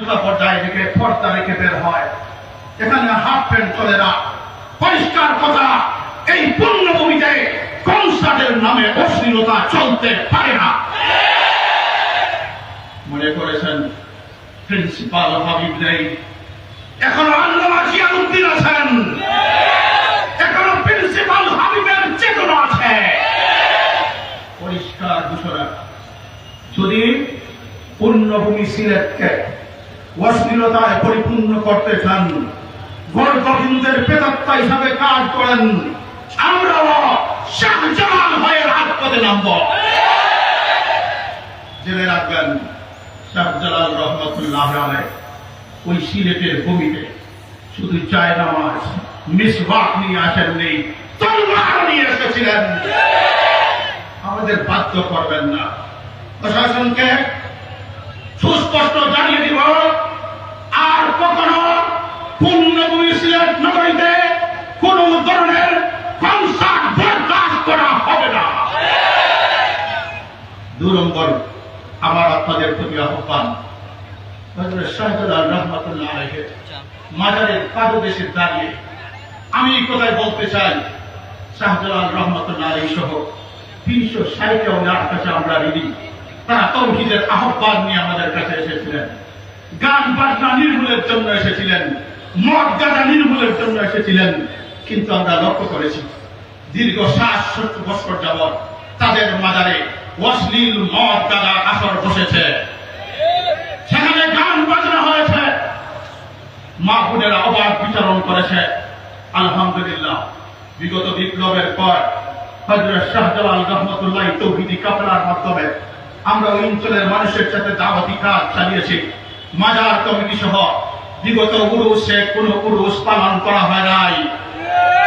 পর্যায়ে রেখে পর্দা রেখে বের হয়। এখানে হাফ প্যান্ট চলে না। পরিষ্কার কথা, এই পুণ্যভূমিতে কনসার্টের নামে অশ্লীলতা চলতে পারে না। মনে করেছেন প্রিন্সিপাল হাবিব নেই, এখনো আল্লামা জিয়াউদ্দিন আছেন, এখনো প্রিন্সিপাল হাবিবের চেতনা আছে। পরিষ্কার ঘোষণা, যদি পুণ্যভূমি সিলেটকে অশ্লীলতায় পরিপূর্ণ করতে চান, গণতন্ত্রের প্রেতাত্মা হিসাবে কাজ করেন, আমরাও শাহজালাল হয়ে রাজপথে নামব। জেনে রাখবেন, শাহজালাল রহমতুল্লাহ আলাইহি ওই সিলেটের ভূমিতে শুধু জায়নামাজ মিসওয়াক নিয়ে আসেননি, তলোয়ার নিয়ে এসেছিলেন। আমাদের বাধ্য করবেন না। প্রশাসনকে সুস্পষ্ট জানিয়ে দিব, আর কখনো পুণ্যভূমি সিলেট নগরীতে কোন ধরনের কনসার্ট বরদাস্ত করা হবে না। 2 নম্বর, আমার আপনাদের প্রতি আহ্বান, হযরত শাহজালাল রহমাতুল্লাহ আলাইহি মাজারের পাদদেশে দাঁড়িয়ে আমি এই কথাই বলতে চাই, শাহজালাল রহমাতুল্লাহ আলাইহি সহ 360 ওনার কাছে আমরা ঋণী। তারা তাওহীদের আহ্বান নিয়ে আমাদের কাছে এসেছিলেন, গান বাজনা নির্মূলের জন্য এসেছিলেন, মদ গাঁজা নির্মূলের জন্য এসেছিলেন। কিন্তু আমরা লক্ষ্য করেছি দীর্ঘ 60-70 বছর যাবৎ তাদের মাজারে অশ্লীল মদ গাঁজা আসর বসেছে, সেখানে গান বাজনা হয়েছে, মা বোনেরা অবাধ বিচরণ করেছে। আলহামদুলিল্লাহ, বিগত বিপ্লবের পর হযরত শাহজালাল রহমাতুল্লাহ তাওহীদি কাফেলার মাধ্যমে আমরা ওই অঞ্চলের মানুষের সাথে দাওয়াতি কাজ চালিয়েছি। মাজার কমিটি সহ বিগত উরুসে কোনো উরুস পালন করা হয় নাই,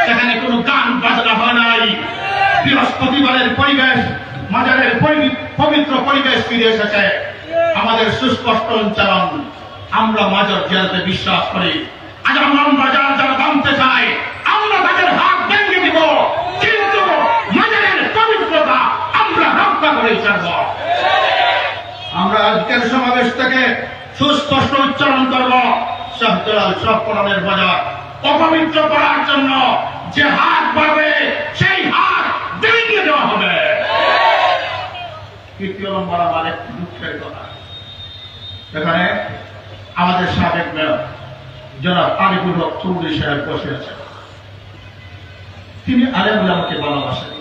সেখানে কোনো গান বাজনা হয় নাই। বৃহস্পতিবারের পরিবেশ, মাজারের পবিত্র পরিবেশ ফিরে এসেছে। আমাদের সুস্পষ্ট উচ্চারণ, আমরা মাজার জিয়ারতে বিশ্বাস করি। আজ আমরা মাজার যারা ভাঙতে চায়, আমরা তাদের হাত ভেঙে দিব, কিন্তু মাজারের পবিত্রতা আমরা রক্ষা করে ছাড়ব। আমরা আজকের সমাবেশ থেকে সুস্পষ্ট উচ্চারণ করব, শাহজালাল কোরআনের বাজার অপবিত্র করার জন্য যে হাত বাড়বে সেই হাত ভেঙে দেওয়া হবে। 3 নম্বর, আমার একটি দুঃখের কথা, এখানে আমাদের সাবেক মেয়র জনাব আরিফুল হক চৌধুরী সাহেব বসে আছেন। তিনি আলেম ওলামাকে ভালোবাসেন,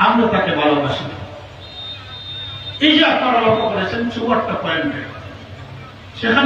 আমরা তাকে ভালোবাসি। এই যে আপনারা লক্ষ্য করেছেন 64টা পয়েন্টে, সেখানে